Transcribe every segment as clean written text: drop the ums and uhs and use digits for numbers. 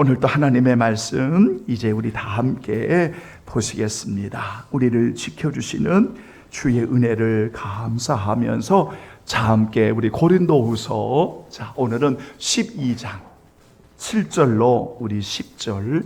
오늘도 하나님의 말씀 이제 우리 다 함께 보시겠습니다. 우리를 지켜주시는 주의 은혜를 감사하면서 자 함께 우리 고린도후서, 자 오늘은 12장 7절로 우리 10절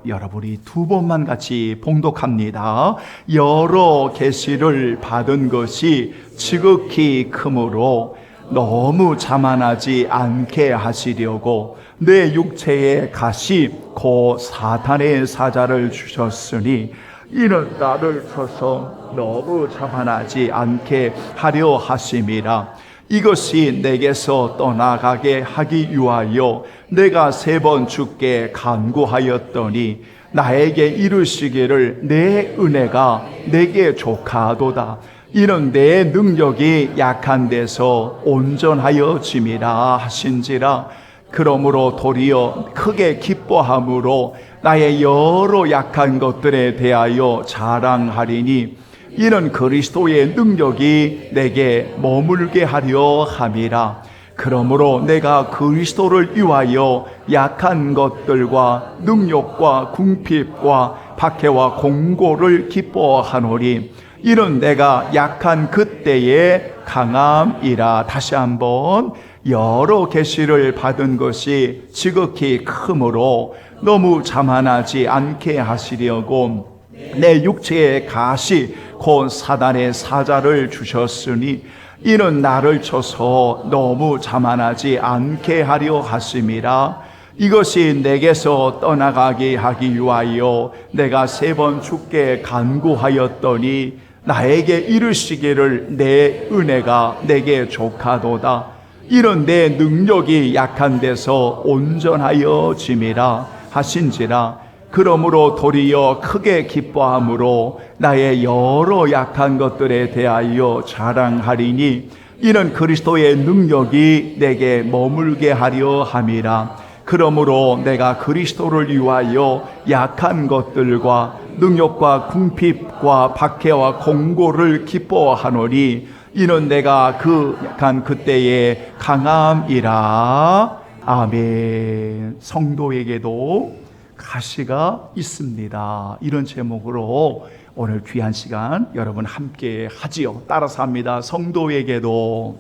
여러분이 두 번만 같이 봉독합니다. 여러 계시를 받은 것이 지극히 크므로 너무 자만하지 않게 하시려고 내 육체의 가시 곧 사탄의 사자를 주셨으니 이는 나를 쳐서 너무 자만하지 않게 하려 하심이라. 이것이 내게서 떠나가게 하기 위하여 내가 3번 주께 간구하였더니 나에게 이르시기를 내 은혜가 내게 족하도다. 이는 내 능력이 약한 데서 온전하여 짐이라 하신지라. 그러므로 도리어 크게 기뻐함으로 나의 여러 약한 것들에 대하여 자랑하리니 이는 그리스도의 능력이 내게 머물게 하려 함이라. 그러므로 내가 그리스도를 위하여 약한 것들과 능력과 궁핍과 박해와 공고를 기뻐하노니 이는 내가 약한 그때의 강함이라. 다시 한번 여러 계시를 받은 것이 지극히 크므로 너무 자만하지 않게 하시려고 내 육체의 가시 곧 사단의 사자를 주셨으니 이는 나를 쳐서 너무 자만하지 않게 하려 하심이라. 이것이 내게서 떠나가게 하기 위하여 내가 3번 주께 간구하였더니 나에게 이르시기를 내 은혜가 내게 족하도다. 이런 내 능력이 약한 데서 온전하여 짐이라 하신지라. 그러므로 도리어 크게 기뻐함으로 나의 여러 약한 것들에 대하여 자랑하리니 이는 그리스도의 능력이 내게 머물게 하려 함이라. 그러므로 내가 그리스도를 위하여 약한 것들과 능력과 궁핍과 박해와 공고를 기뻐하노니 이는 내가 그 약한 그때의 강함이라. 아멘. 성도에게도 가시가 있습니다. 이런 제목으로 오늘 귀한 시간 여러분 함께 하지요. 따라서 합니다. 성도에게도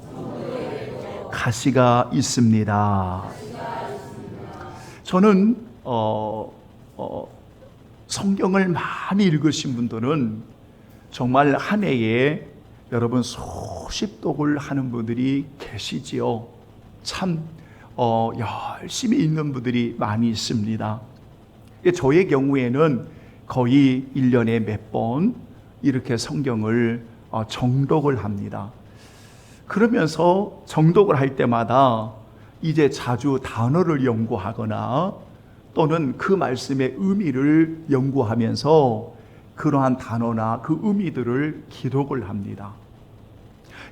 가시가 있습니다. 저는 성경을 많이 읽으신 분들은 정말 한 해에 여러분 수십 독을 하는 분들이 계시지요. 참 열심히 읽는 분들이 많이 있습니다. 저의 경우에는 거의 1년에 몇 번 이렇게 성경을 정독을 합니다. 그러면서 정독을 할 때마다 이제 자주 단어를 연구하거나 또는 그 말씀의 의미를 연구하면서 그러한 단어나 그 의미들을 기록을 합니다.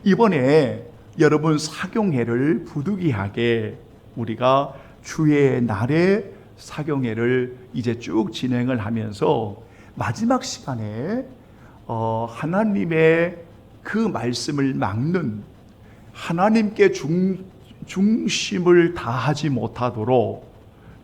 이번에 여러분 사경회를 부득이하게 우리가 주의 날에 사경회를 이제 쭉 진행을 하면서 마지막 시간에 하나님의 그 말씀을 막는, 하나님께 중심을 다하지 못하도록,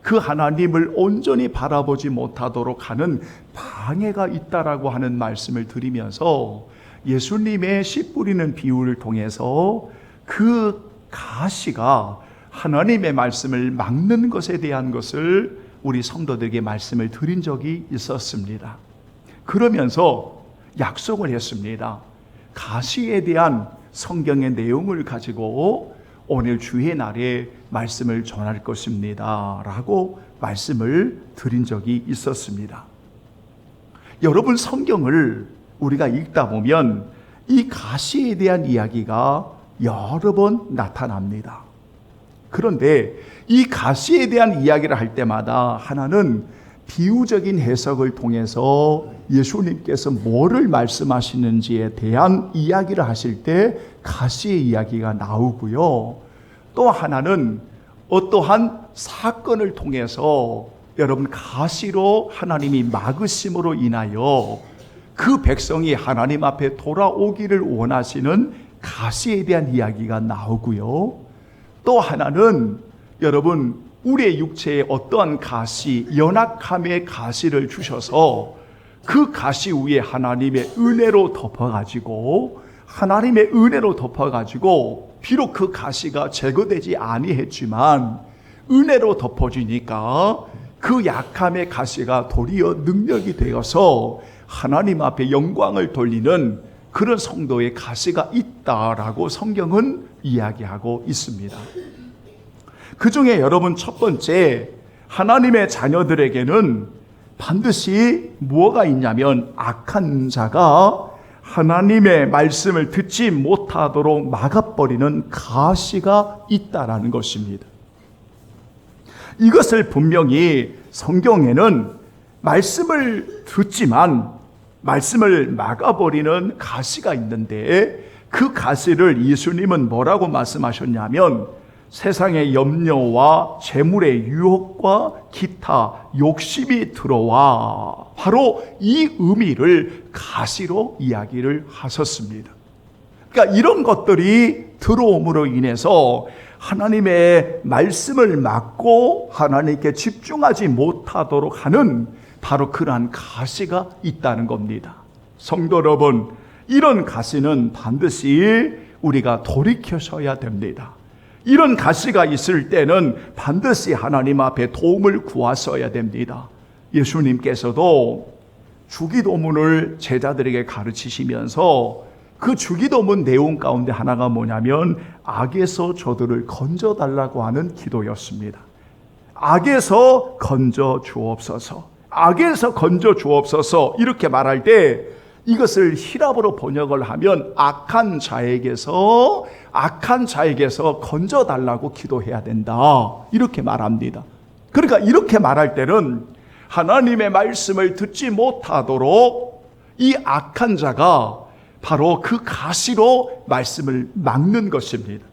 그 하나님을 온전히 바라보지 못하도록 하는 방해가 있다라고 하는 말씀을 드리면서 예수님의 씨 뿌리는 비유를 통해서 그 가시가 하나님의 말씀을 막는 것에 대한 것을 우리 성도들에게 말씀을 드린 적이 있었습니다. 그러면서 약속을 했습니다. 가시에 대한 성경의 내용을 가지고 오늘 주의 날에 말씀을 전할 것입니다 라고 말씀을 드린 적이 있었습니다. 여러분, 성경을 우리가 읽다 보면 이 가시에 대한 이야기가 여러 번 나타납니다. 그런데 이 가시에 대한 이야기를 할 때마다 하나는 비유적인 해석을 통해서 예수님께서 뭐를 말씀하시는지에 대한 이야기를 하실 때 가시의 이야기가 나오고요. 또 하나는 어떠한 사건을 통해서 여러분 가시로 하나님이 막으심으로 인하여 그 백성이 하나님 앞에 돌아오기를 원하시는 가시에 대한 이야기가 나오고요. 또 하나는 여러분 우리의 육체에 어떠한 가시, 연약함의 가시를 주셔서 그 가시 위에 하나님의 은혜로 덮어가지고 비록 그 가시가 제거되지 아니했지만 은혜로 덮어지니까 그 약함의 가시가 도리어 능력이 되어서 하나님 앞에 영광을 돌리는 그런 성도의 가시가 있다라고 성경은 이야기하고 있습니다. 그 중에 여러분 첫 번째, 하나님의 자녀들에게는 반드시 뭐가 있냐면 악한 자가 하나님의 말씀을 듣지 못하도록 막아버리는 가시가 있다라는 것입니다. 이것을 분명히 성경에는 말씀을 듣지만 말씀을 막아버리는 가시가 있는데, 그 가시를 예수님은 뭐라고 말씀하셨냐면 세상의 염려와 재물의 유혹과 기타 욕심이 들어와, 바로 이 의미를 가시로 이야기를 하셨습니다. 그러니까 이런 것들이 들어옴으로 인해서 하나님의 말씀을 막고 하나님께 집중하지 못하도록 하는 바로 그러한 가시가 있다는 겁니다. 성도 여러분, 이런 가시는 반드시 우리가 돌이켜서야 됩니다. 이런 가시가 있을 때는 반드시 하나님 앞에 도움을 구하셔야 됩니다. 예수님께서도 주기도문을 제자들에게 가르치시면서 그 주기도문 내용 가운데 하나가 뭐냐면 악에서 저들을 건져달라고 하는 기도였습니다. 악에서 건져 주옵소서, 악에서 건져 주옵소서, 이렇게 말할 때 이것을 히랍어로 번역을 하면 악한 자에게서 건져달라고 기도해야 된다, 이렇게 말합니다. 그러니까 이렇게 말할 때는 하나님의 말씀을 듣지 못하도록 이 악한 자가 바로 그 가시로 말씀을 막는 것입니다.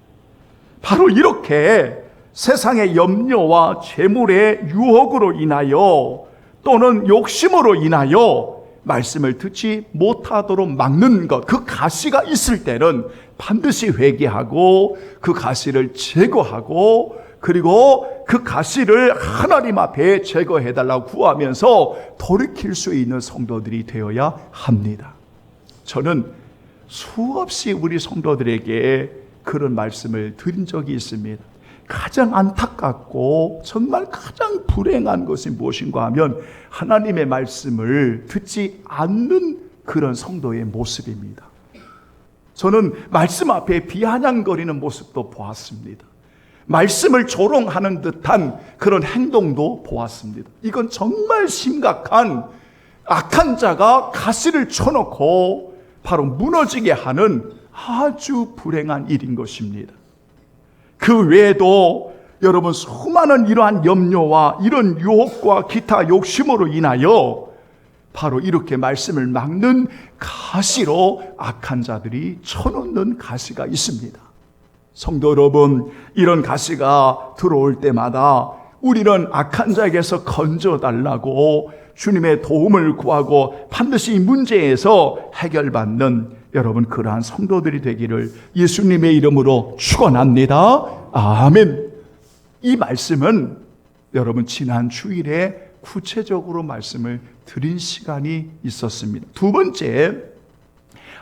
바로 이렇게 세상의 염려와 재물의 유혹으로 인하여 또는 욕심으로 인하여 말씀을 듣지 못하도록 막는 것, 그 가시가 있을 때는 반드시 회개하고 그 가시를 제거하고, 그리고 그 가시를 하나님 앞에 제거해달라고 구하면서 돌이킬 수 있는 성도들이 되어야 합니다. 저는 수없이 우리 성도들에게 그런 말씀을 드린 적이 있습니다. 가장 안타깝고 정말 가장 불행한 것이 무엇인가 하면 하나님의 말씀을 듣지 않는 그런 성도의 모습입니다. 저는 말씀 앞에 비아냥거리는 모습도 보았습니다. 말씀을 조롱하는 듯한 그런 행동도 보았습니다. 이건 정말 심각한 악한 자가 가시를 쳐놓고 바로 무너지게 하는 아주 불행한 일인 것입니다. 그 외에도 여러분 수많은 이러한 염려와 이런 유혹과 기타 욕심으로 인하여 바로 이렇게 말씀을 막는 가시로 악한 자들이 쳐놓는 가시가 있습니다. 성도 여러분, 이런 가시가 들어올 때마다 우리는 악한 자에게서 건져달라고 주님의 도움을 구하고 반드시 이 문제에서 해결받는 여러분 그러한 성도들이 되기를 예수님의 이름으로 축원합니다. 아멘. 이 말씀은 여러분 지난 주일에 구체적으로 말씀을 드린 시간이 있었습니다. 두 번째,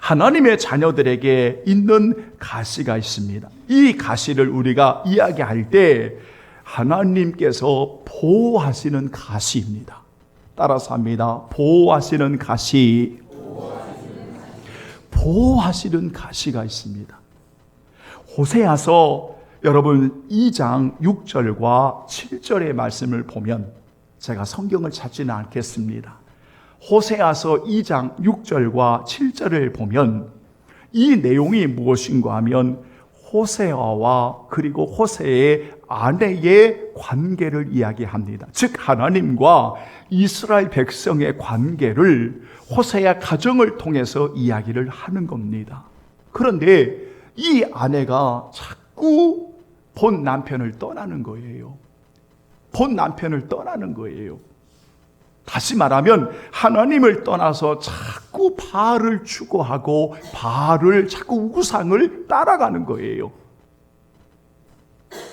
하나님의 자녀들에게 있는 가시가 있습니다. 이 가시를 우리가 이야기할 때 하나님께서 보호하시는 가시입니다. 따라서 합니다. 보호하시는 가시. 보호하시는 가시가 있습니다. 호세아서 여러분 2장 6절과 7절의 말씀을 보면, 제가 성경을 찾지는 않겠습니다. 호세아서 2장 6절과 7절을 보면 이 내용이 무엇인가 하면 호세아와 그리고 호세의 아내의 관계를 이야기합니다. 즉 하나님과 이스라엘 백성의 관계를 호세아 가정을 통해서 이야기를 하는 겁니다. 그런데 이 아내가 자꾸 본 남편을 떠나는 거예요. 본 남편을 떠나는 거예요. 다시 말하면 하나님을 떠나서 자꾸 바알을 추구하고 바알을 자꾸 우상을 따라가는 거예요.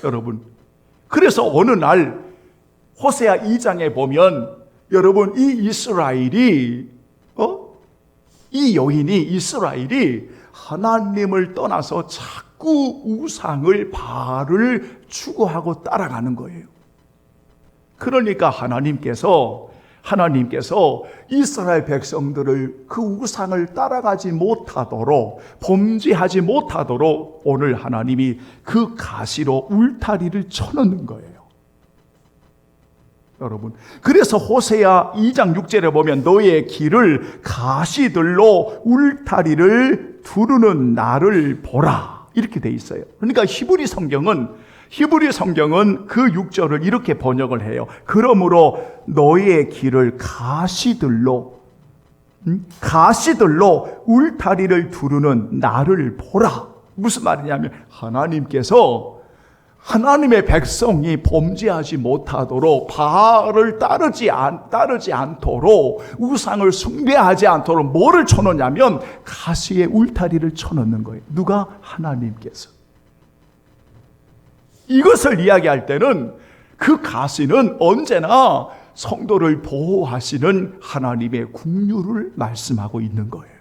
여러분, 그래서 어느 날 호세아 2장에 보면 여러분 이 이스라엘이 이 여인이 이스라엘이 하나님을 떠나서 자꾸 우상을 바알을 추구하고 따라가는 거예요. 그러니까 하나님께서 이스라엘 백성들을 그 우상을 따라가지 못하도록, 범죄하지 못하도록 오늘 하나님이 그 가시로 울타리를 쳐놓는 거예요. 여러분, 그래서 호세아 2장 6절에 보면 너의 길을 가시들로 울타리를 두르는 나를 보라, 이렇게 돼 있어요. 그러니까 히브리 성경은 그 6절을 이렇게 번역을 해요. 그러므로 너의 길을 가시들로 울타리를 두르는 나를 보라. 무슨 말이냐면 하나님께서 하나님의 백성이 범죄하지 못하도록, 바알을 따르지 않도록, 우상을 숭배하지 않도록 뭐를 쳐놓냐면 가시의 울타리를 쳐놓는 거예요. 누가? 하나님께서. 이것을 이야기할 때는 그 가시는 언제나 성도를 보호하시는 하나님의 긍휼을 말씀하고 있는 거예요.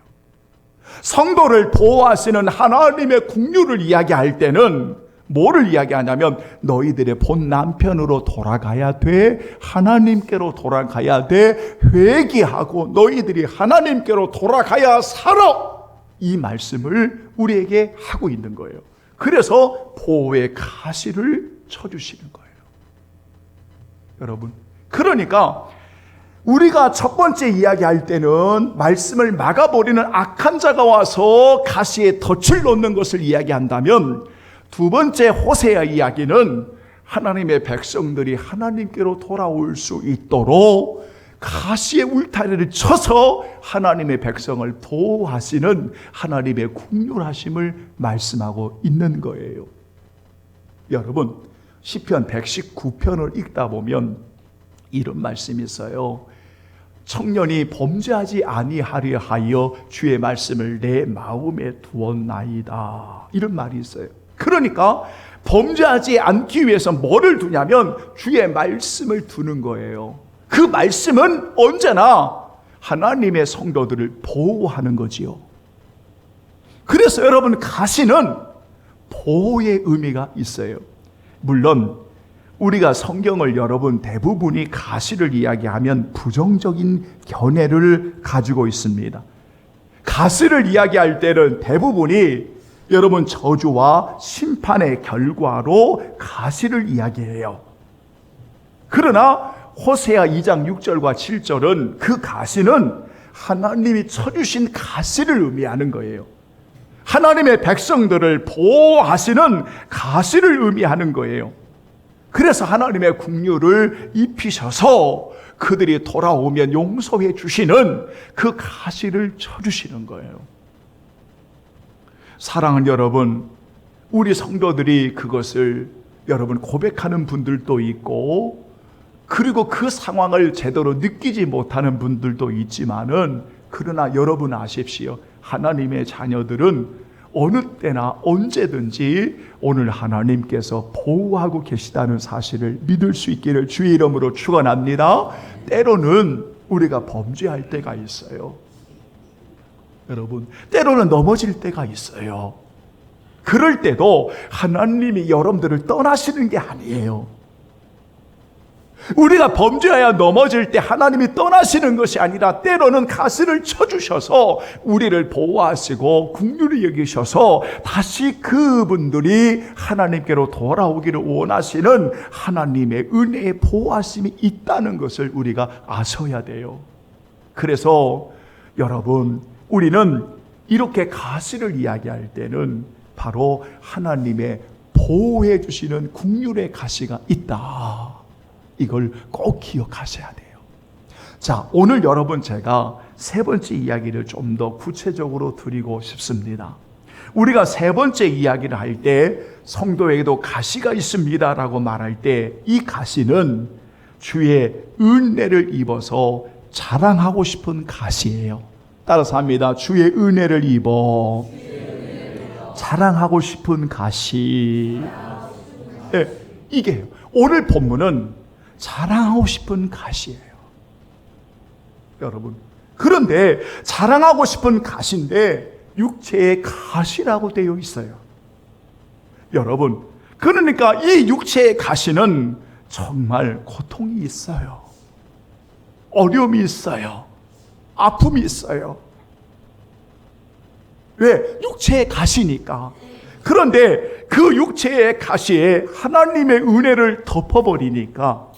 성도를 보호하시는 하나님의 긍휼을 이야기할 때는 뭐를 이야기하냐면 너희들의 본 남편으로 돌아가야 돼, 하나님께로 돌아가야 돼, 회개하고 너희들이 하나님께로 돌아가야 살아, 이 말씀을 우리에게 하고 있는 거예요. 그래서 보호의 가시를 쳐주시는 거예요. 여러분, 그러니까 우리가 첫 번째 이야기할 때는 말씀을 막아버리는 악한 자가 와서 가시에 덫을 놓는 것을 이야기한다면, 두 번째 호세아 이야기는 하나님의 백성들이 하나님께로 돌아올 수 있도록 가시의 울타리를 쳐서 하나님의 백성을 보호하시는 하나님의 긍휼하심을 말씀하고 있는 거예요. 여러분, 시편 119편을 읽다 보면 이런 말씀이 있어요. 청년이 범죄하지 아니하려 하여 주의 말씀을 내 마음에 두었나이다, 이런 말이 있어요. 그러니까 범죄하지 않기 위해서 뭐를 두냐면 주의 말씀을 두는 거예요. 그 말씀은 언제나 하나님의 성도들을 보호하는 거지요. 그래서 여러분, 가시는 보호의 의미가 있어요. 물론 우리가 성경을 여러분 대부분이 가시를 이야기하면 부정적인 견해를 가지고 있습니다. 가시를 이야기할 때는 대부분이 여러분 저주와 심판의 결과로 가시를 이야기해요. 그러나 호세아 2장 6절과 7절은 그 가시는 하나님이 쳐주신 가시를 의미하는 거예요. 하나님의 백성들을 보호하시는 가시를 의미하는 거예요. 그래서 하나님의 긍휼을 입히셔서 그들이 돌아오면 용서해 주시는 그 가시를 쳐주시는 거예요. 사랑하는 여러분, 우리 성도들이 그것을 여러분 고백하는 분들도 있고, 그리고 그 상황을 제대로 느끼지 못하는 분들도 있지만은, 그러나 여러분 아십시오. 하나님의 자녀들은 어느 때나 언제든지 오늘 하나님께서 보호하고 계시다는 사실을 믿을 수 있기를 주의 이름으로 축원합니다. 때로는 우리가 범죄할 때가 있어요. 여러분, 때로는 넘어질 때가 있어요. 그럴 때도 하나님이 여러분들을 떠나시는 게 아니에요. 우리가 범죄하여 넘어질 때 하나님이 떠나시는 것이 아니라 때로는 가시를 쳐주셔서 우리를 보호하시고 긍휼히 여기셔서 다시 그분들이 하나님께로 돌아오기를 원하시는 하나님의 은혜의 보호하심이 있다는 것을 우리가 아셔야 돼요. 그래서 여러분, 우리는 이렇게 가시를 이야기할 때는 바로 하나님의 보호해 주시는 긍휼의 가시가 있다, 이걸 꼭 기억하셔야 돼요. 자, 오늘 여러분 제가 세 번째 이야기를 좀 더 구체적으로 드리고 싶습니다. 우리가 세 번째 이야기를 할 때 성도에게도 가시가 있습니다라고 말할 때 이 가시는 주의 은혜를 입어서 자랑하고 싶은 가시예요. 따라서 합니다. 주의 은혜를 입어 자랑하고 싶은 가시. 네, 이게요. 오늘 본문은 자랑하고 싶은 가시예요. 여러분. 그런데 자랑하고 싶은 가시인데 육체의 가시라고 되어 있어요. 여러분, 그러니까 이 육체의 가시는 정말 고통이 있어요. 어려움이 있어요. 아픔이 있어요. 왜? 육체의 가시니까. 그런데 그 육체의 가시에 하나님의 은혜를 덮어버리니까,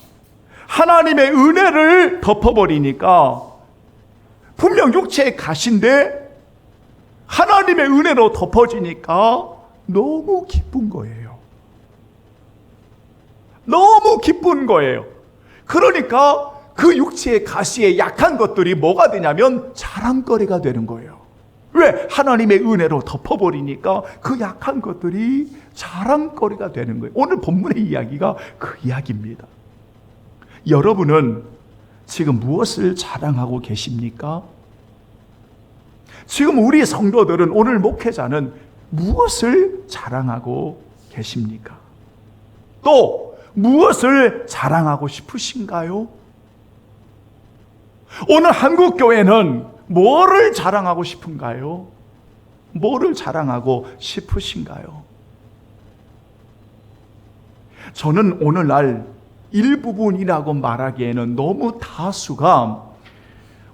분명 육체의 가시인데 하나님의 은혜로 덮어지니까 너무 기쁜 거예요. 너무 기쁜 거예요. 그러니까 그 육체의 가시에 약한 것들이 뭐가 되냐면 자랑거리가 되는 거예요. 왜? 하나님의 은혜로 덮어버리니까 그 약한 것들이 자랑거리가 되는 거예요. 오늘 본문의 이야기가 그 이야기입니다. 여러분은 지금 무엇을 자랑하고 계십니까? 지금 우리 성도들은, 오늘 목회자는 무엇을 자랑하고 계십니까? 또 무엇을 자랑하고 싶으신가요? 오늘 한국교회는 뭐를 자랑하고 싶은가요? 뭐를 자랑하고 싶으신가요? 저는 오늘날 일부분이라고 말하기에는 너무 다수가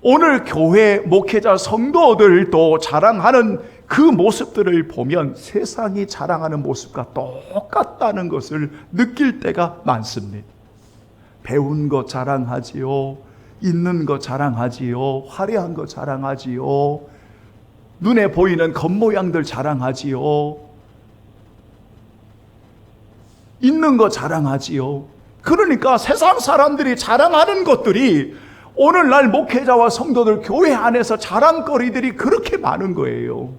오늘 교회 목회자 성도들도 자랑하는 그 모습들을 보면 세상이 자랑하는 모습과 똑같다는 것을 느낄 때가 많습니다. 배운 거 자랑하지요. 있는 거 자랑하지요. 화려한 거 자랑하지요. 눈에 보이는 겉모양들 자랑하지요. 있는 거 자랑하지요. 그러니까 세상 사람들이 자랑하는 것들이 오늘날 목회자와 성도들 교회 안에서 자랑거리들이 그렇게 많은 거예요.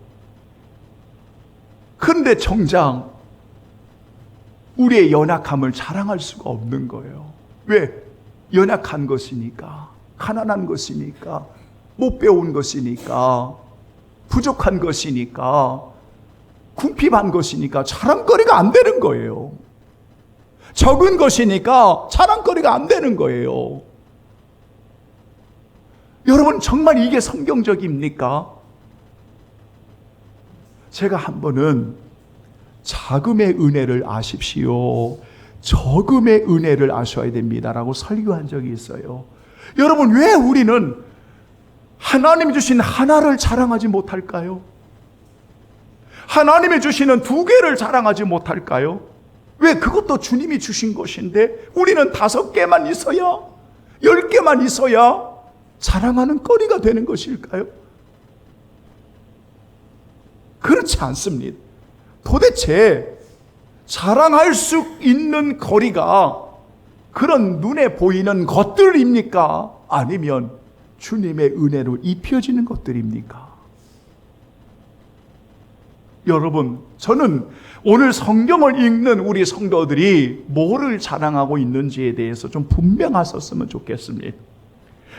그런데 정작 우리의 연약함을 자랑할 수가 없는 거예요. 왜? 연약한 것이니까, 가난한 것이니까, 못 배운 것이니까, 부족한 것이니까, 궁핍한 것이니까 자랑거리가 안 되는 거예요. 적은 것이니까 자랑거리가 안 되는 거예요. 여러분, 정말 이게 성경적입니까? 제가 한 번은 자금의 은혜를 아십시오. 저금의 은혜를 아셔야 됩니다라고 설교한 적이 있어요. 여러분, 왜 우리는 하나님이 주신 하나를 자랑하지 못할까요? 하나님이 주시는 2개를 자랑하지 못할까요? 왜? 그것도 주님이 주신 것인데 우리는 5개만 있어야, 10개만 있어야 자랑하는 거리가 되는 것일까요? 그렇지 않습니다. 도대체 자랑할 수 있는 거리가 그런 눈에 보이는 것들입니까? 아니면 주님의 은혜로 입혀지는 것들입니까? 여러분, 저는 오늘 성경을 읽는 우리 성도들이 뭐를 자랑하고 있는지에 대해서 좀 분명하셨으면 좋겠습니다.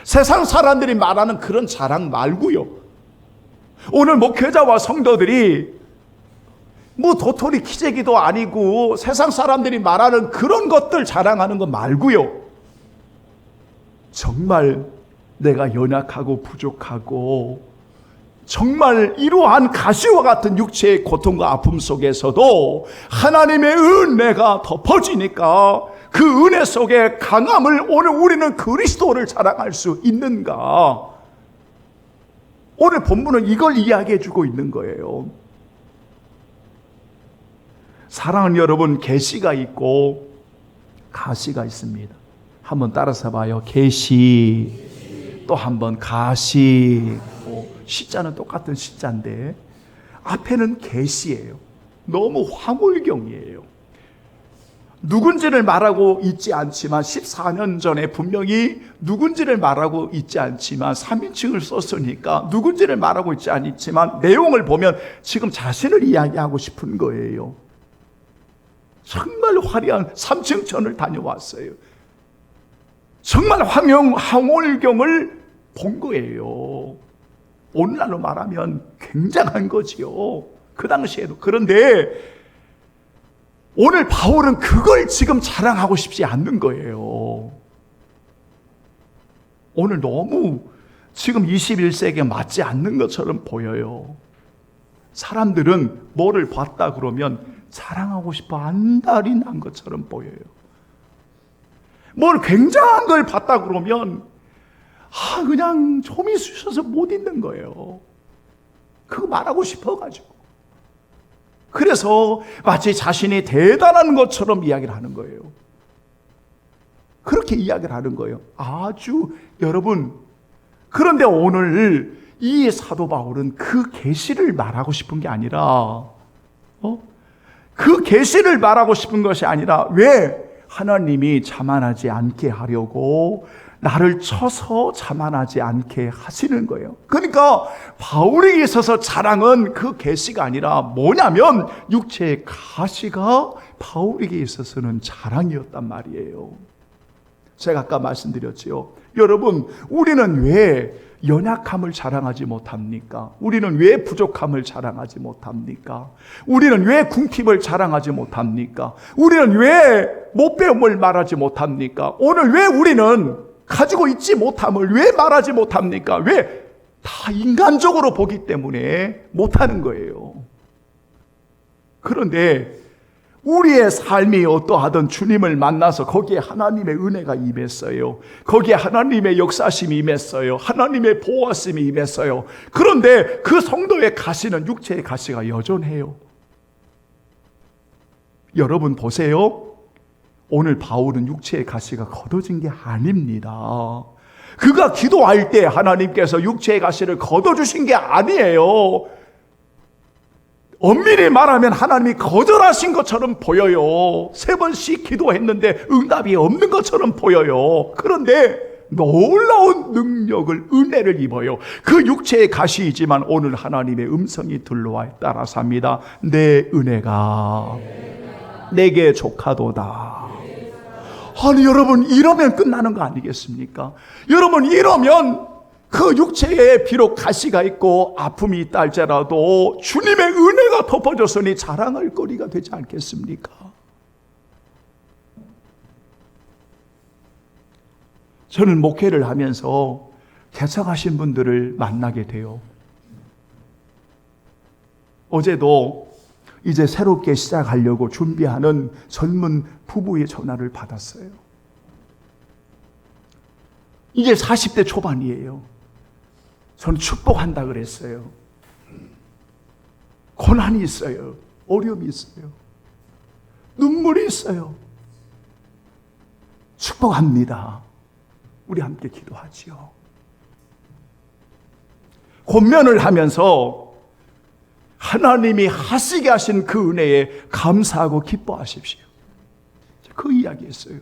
세상 사람들이 말하는 그런 자랑 말고요. 오늘 목회자와 성도들이 도토리 키재기도 아니고 세상 사람들이 말하는 그런 것들 자랑하는 거 말고요. 정말 내가 연약하고 부족하고 정말 이러한 가시와 같은 육체의 고통과 아픔 속에서도 하나님의 은혜가 덮어지니까 그 은혜 속에 강함을 오늘 우리는 그리스도를 자랑할 수 있는가? 오늘 본문은 이걸 이야기해 주고 있는 거예요. 사랑하는 여러분, 계시가 있고 가시가 있습니다. 한번 따라서 봐요. 계시, 또 한번 가시. 시자는 똑같은 시자인데 앞에는 계시예요. 너무 화물경이에요. 누군지를 말하고 있지 않지만 14년 전에 분명히 누군지를 말하고 있지 않지만 3인칭을 썼으니까 누군지를 말하고 있지 않지만 내용을 보면 지금 자신을 이야기하고 싶은 거예요. 정말 화려한 3층천을 다녀왔어요. 정말 황홀경을 본 거예요. 오늘날로 말하면 굉장한 거지요. 그 당시에도. 그런데 오늘 바울은 그걸 지금 자랑하고 싶지 않는 거예요. 오늘 너무 지금 21세기에 맞지 않는 것처럼 보여요. 사람들은 뭐를 봤다 그러면 자랑하고 싶어 안달이 난 것처럼 보여요. 뭘 굉장한 걸 봤다 그러면 그냥 좀이 쑤셔서 못 있는 거예요. 그거 말하고 싶어가지고. 그래서 마치 자신이 대단한 것처럼 이야기를 하는 거예요. 그렇게 이야기를 하는 거예요. 여러분, 그런데 오늘 이 사도 바울은 그 계시를 말하고 싶은 게 아니라 그 계시를 말하고 싶은 것이 아니라 왜 하나님이 자만하지 않게 하려고 나를 쳐서 자만하지 않게 하시는 거예요. 그러니까 바울에게 있어서 자랑은 그 계시가 아니라 뭐냐면 육체의 가시가 바울에게 있어서는 자랑이었단 말이에요. 제가 아까 말씀드렸지요. 여러분, 우리는 왜 연약함을 자랑하지 못합니까? 우리는 왜 부족함을 자랑하지 못합니까? 우리는 왜 궁핍을 자랑하지 못합니까? 우리는 왜 못배움을 말하지 못합니까? 오늘 왜 우리는 가지고 있지 못함을 왜 말하지 못합니까? 왜? 다 인간적으로 보기 때문에 못하는 거예요. 그런데 우리의 삶이 어떠하든 주님을 만나서 거기에 하나님의 은혜가 임했어요. 거기에 하나님의 역사심이 임했어요. 하나님의 보호하심이 임했어요. 그런데 그 성도의 가시는 육체의 가시가 여전해요. 여러분 보세요. 오늘 바울은 육체의 가시가 걷어진 게 아닙니다. 그가 기도할 때 하나님께서 육체의 가시를 걷어주신 게 아니에요. 엄밀히 말하면 하나님이 거절하신 것처럼 보여요. 3번씩 기도했는데 응답이 없는 것처럼 보여요. 그런데 놀라운 능력을, 은혜를 입어요. 그 육체의 가시이지만 오늘 하나님의 음성이 들려와 따라서 합니다. 내 은혜가 내게 족하도다. 아니 여러분, 이러면 끝나는 거 아니겠습니까? 여러분, 이러면 그 육체에 비록 가시가 있고 아픔이 있다 할지라도 주님의 은혜가 덮어졌으니 자랑할 거리가 되지 않겠습니까? 저는 목회를 하면서 개척하신 분들을 만나게 돼요. 어제도 이제 새롭게 시작하려고 준비하는 젊은 부부의 전화를 받았어요. 이제 40대 초반이에요. 저는 축복한다 그랬어요. 고난이 있어요. 어려움이 있어요. 눈물이 있어요. 축복합니다. 우리 함께 기도하지요. 권면을 하면서 하나님이 하시게 하신 그 은혜에 감사하고 기뻐하십시오. 그 이야기했어요.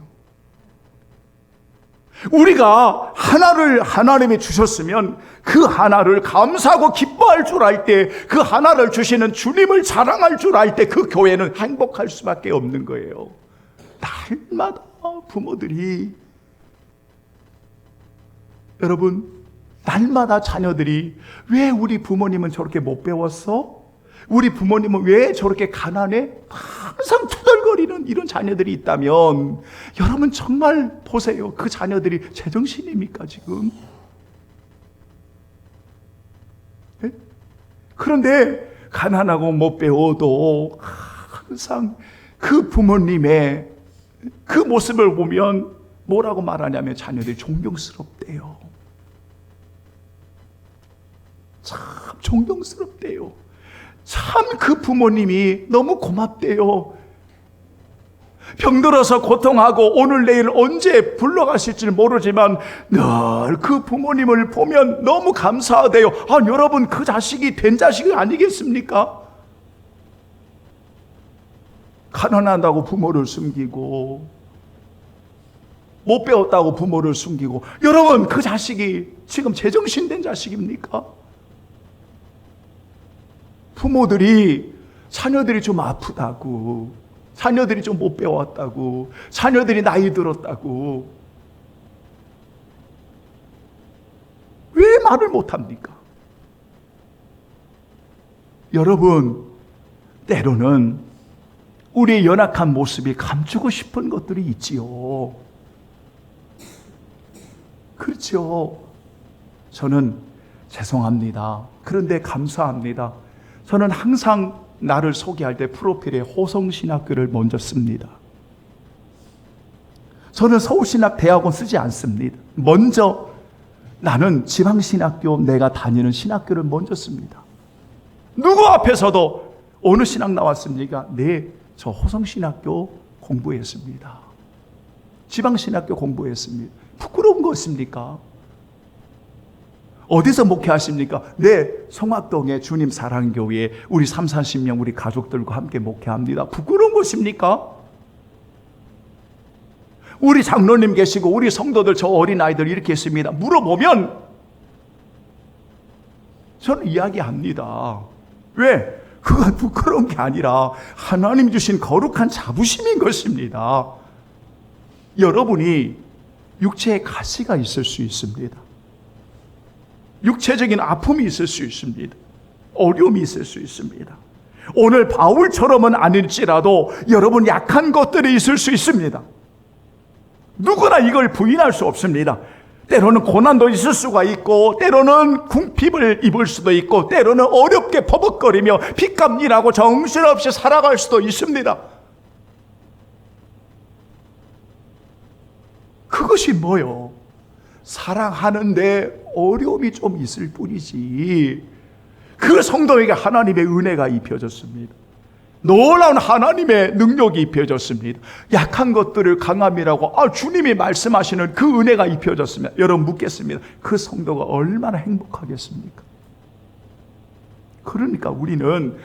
우리가 하나를 하나님이 주셨으면 그 하나를 감사하고 기뻐할 줄 알 때, 그 하나를 주시는 주님을 자랑할 줄 알 때 그 교회는 행복할 수밖에 없는 거예요. 날마다 부모들이, 여러분, 날마다 자녀들이 왜 우리 부모님은 저렇게 못 배웠어? 우리 부모님은 왜 저렇게 가난해? 항상 투덜거리는 이런 자녀들이 있다면 여러분 정말 보세요. 그 자녀들이 제정신입니까 지금? 네? 그런데 가난하고 못 배워도 항상 그 부모님의 그 모습을 보면 뭐라고 말하냐면 자녀들이 존경스럽대요. 참 존경스럽대요. 참 그 부모님이 너무 고맙대요. 병들어서 고통하고 오늘 내일 언제 불러가실지 모르지만 늘 그 부모님을 보면 너무 감사하대요. 여러분 그 자식이 된 자식이 아니겠습니까? 가난하다고 부모를 숨기고 못 배웠다고 부모를 숨기고, 여러분 그 자식이 지금 제정신된 자식입니까? 부모들이 자녀들이 좀 아프다고, 자녀들이 좀 못 배웠다고, 자녀들이 나이 들었다고 왜 말을 못합니까? 여러분, 때로는 우리의 연약한 모습이 감추고 싶은 것들이 있지요. 그렇죠. 저는 죄송합니다. 그런데 감사합니다. 저는 항상 나를 소개할 때 프로필에 호성신학교를 먼저 씁니다. 저는 서울신학대학원 쓰지 않습니다. 먼저 나는 지방신학교, 내가 다니는 신학교를 먼저 씁니다. 누구 앞에서도 어느 신학 나왔습니까? 네, 저 호성신학교 공부했습니다. 지방신학교 공부했습니다. 부끄러운 것입니까? 어디서 목회하십니까? 네, 성악동의 주님 사랑교회 우리 30-40명 우리 가족들과 함께 목회합니다. 부끄러운 것입니까? 우리 장로님 계시고 우리 성도들 저 어린아이들 이렇게 했습니다. 물어보면 저는 이야기합니다. 왜? 그건 부끄러운 게 아니라 하나님 주신 거룩한 자부심인 것입니다. 여러분이 육체의 가시가 있을 수 있습니다. 육체적인 아픔이 있을 수 있습니다. 어려움이 있을 수 있습니다. 오늘 바울처럼은 아닐지라도 여러분 약한 것들이 있을 수 있습니다. 누구나 이걸 부인할 수 없습니다. 때로는 고난도 있을 수가 있고, 때로는 궁핍을 입을 수도 있고, 때로는 어렵게 버벅거리며 핏값 일하고 정신없이 살아갈 수도 있습니다. 그것이 뭐요? 사랑하는데 어려움이 좀 있을 뿐이지. 그 성도에게 하나님의 은혜가 입혀졌습니다. 놀라운 하나님의 능력이 입혀졌습니다. 약한 것들을 강함이라고 주님이 말씀하시는 그 은혜가 입혀졌습니다. 여러분 묻겠습니다. 그 성도가 얼마나 행복하겠습니까? 그러니까 우리는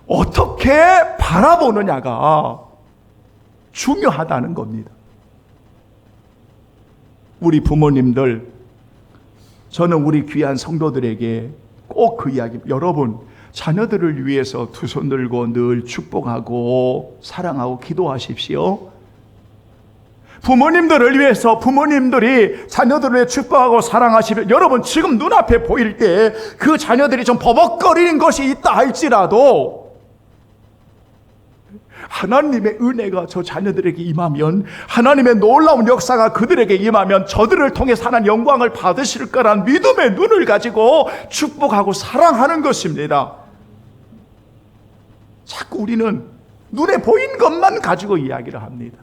어떻게 바라보느냐가 중요하다는 겁니다. 우리 부모님들, 저는 우리 귀한 성도들에게 꼭 그 이야기, 여러분 자녀들을 위해서 두 손 들고 늘 축복하고 사랑하고 기도하십시오. 부모님들을 위해서 부모님들이 자녀들을 축복하고 사랑하시면, 여러분 지금 눈앞에 보일 때 그 자녀들이 좀 버벅거리는 것이 있다 할지라도 하나님의 은혜가 저 자녀들에게 임하면, 하나님의 놀라운 역사가 그들에게 임하면 저들을 통해 하나님 영광을 받으실 거란 믿음의 눈을 가지고 축복하고 사랑하는 것입니다. 자꾸 우리는 눈에 보인 것만 가지고 이야기를 합니다.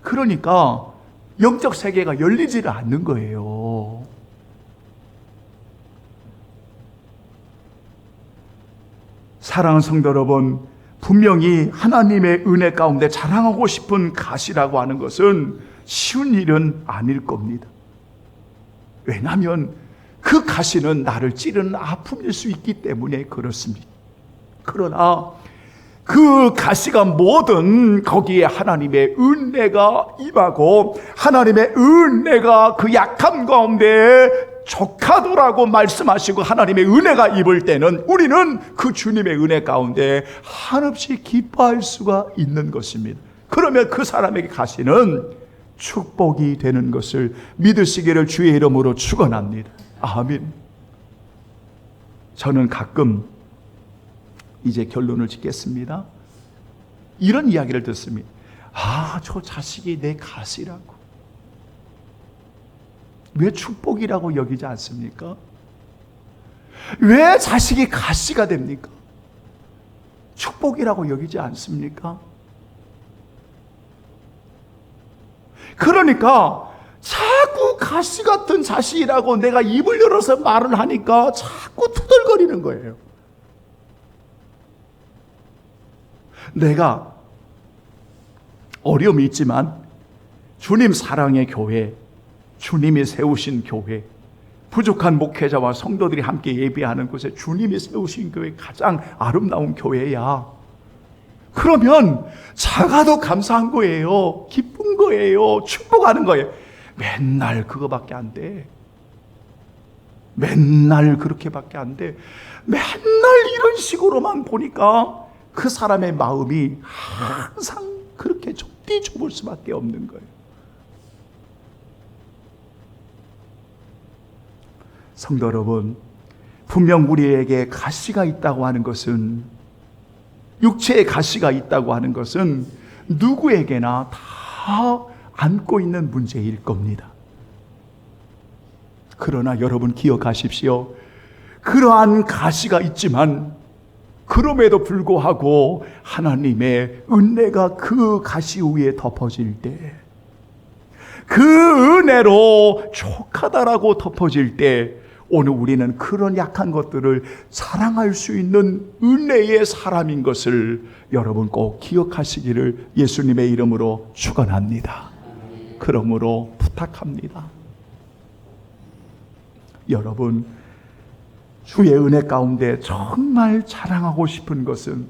그러니까 영적 세계가 열리지를 않는 거예요. 사랑하는 성도 여러분, 분명히 하나님의 은혜 가운데 자랑하고 싶은 가시라고 하는 것은 쉬운 일은 아닐 겁니다. 왜냐하면 그 가시는 나를 찌르는 아픔일 수 있기 때문에 그렇습니다. 그러나 그 가시가 뭐든 거기에 하나님의 은혜가 임하고, 하나님의 은혜가 그 약함 가운데 족하도라고 말씀하시고 하나님의 은혜가 입을 때는 우리는 그 주님의 은혜 가운데 한없이 기뻐할 수가 있는 것입니다. 그러면 그 사람에게 가시는 축복이 되는 것을 믿으시기를 주의 이름으로 축원합니다. 아멘. 저는 가끔 이제 결론을 짓겠습니다. 이런 이야기를 듣습니다. 저 자식이 내 가시라고. 왜 축복이라고 여기지 않습니까? 왜 자식이 가시가 됩니까? 축복이라고 여기지 않습니까? 그러니까 자꾸 가시 같은 자식이라고 내가 입을 열어서 말을 하니까 자꾸 투덜거리는 거예요. 내가 어려움이 있지만 주님 사랑의 교회, 주님이 세우신 교회, 부족한 목회자와 성도들이 함께 예배하는 곳에 주님이 세우신 교회, 가장 아름다운 교회야. 그러면 작아도 감사한 거예요. 기쁜 거예요. 축복하는 거예요. 맨날 그거밖에 안 돼. 맨날 그렇게밖에 안 돼. 맨날 이런 식으로만 보니까 그 사람의 마음이 항상 그렇게 좁을 수밖에 없는 거예요. 성도 여러분, 분명 우리에게 가시가 있다고 하는 것은 육체의 가시가 있다고 하는 것은 누구에게나 다 안고 있는 문제일 겁니다. 그러나 여러분 기억하십시오. 그러한 가시가 있지만 그럼에도 불구하고 하나님의 은혜가 그 가시 위에 덮어질 때, 그 은혜로 족하다라고 덮어질 때, 오늘 우리는 그런 약한 것들을 사랑할 수 있는 은혜의 사람인 것을 여러분 꼭 기억하시기를 예수님의 이름으로 축원합니다. 그러므로 부탁합니다. 여러분, 주의 은혜 가운데 정말 자랑하고 싶은 것은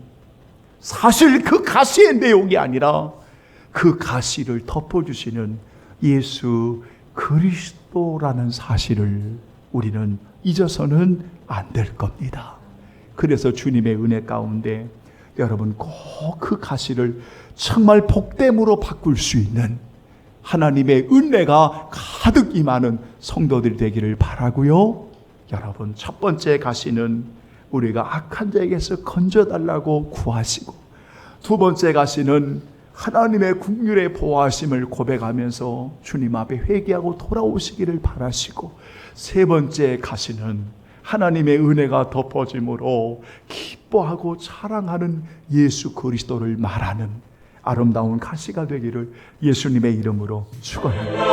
사실 그 가시의 내용이 아니라 그 가시를 덮어주시는 예수 그리스도라는 사실을 우리는 잊어서는 안 될 겁니다. 그래서 주님의 은혜 가운데 여러분 꼭 그 가시를 정말 복됨으로 바꿀 수 있는 하나님의 은혜가 가득 임하는 성도들이 되기를 바라고요. 여러분, 첫 번째 가시는 우리가 악한 자에게서 건져달라고 구하시고, 두 번째 가시는 하나님의 긍휼의 보호하심을 고백하면서 주님 앞에 회개하고 돌아오시기를 바라시고, 세 번째 가시는 하나님의 은혜가 덮어짐으로 기뻐하고 자랑하는 예수 그리스도를 말하는 아름다운 가시가 되기를 예수님의 이름으로 축원합니다.